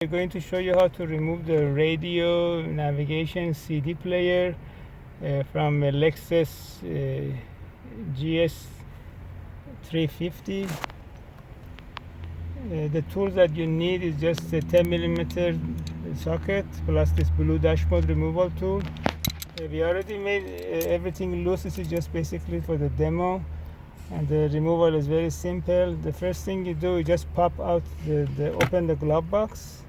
We're going to show you how to remove the radio navigation CD player from a Lexus GS350. The tools that you need is just a 10mm socket plus this blue dashboard removal tool. We already made everything loose. This is just basically for the demo, and the removal is very simple. The first thing you do is just pop out open the glove box,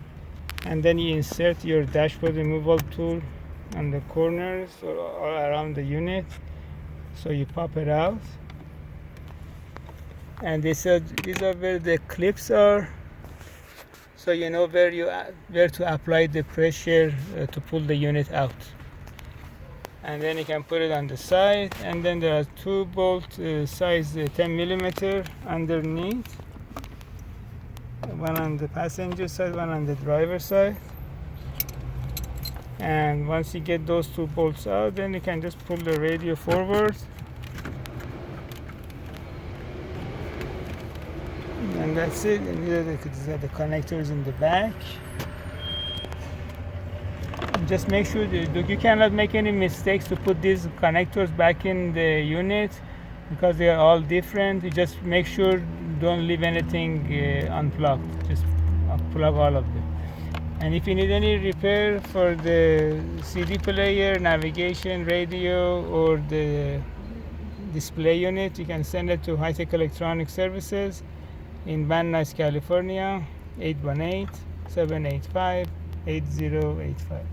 and then you insert your dashboard removal tool on the corners or around the unit. So you pop it out, and these are where the clips are, so you know where to apply the pressure to pull the unit out. And then you can put it on the side, and then there are two bolt size 10mm underneath, one on the passenger side, one on the driver's side. And once you get those two bolts out, then you can just pull the radio forward, and that's it. And these are the connectors in the back. And just make sure that you cannot make any mistakes to put these connectors back in the unit, because they are all different. You just make sure don't leave anything unplugged. Just plug all of them. And if you need any repair for the CD player, navigation, radio, or the display unit, you can send it to High Tech Electronic Services in Van Nuys, California, 818-785-8085.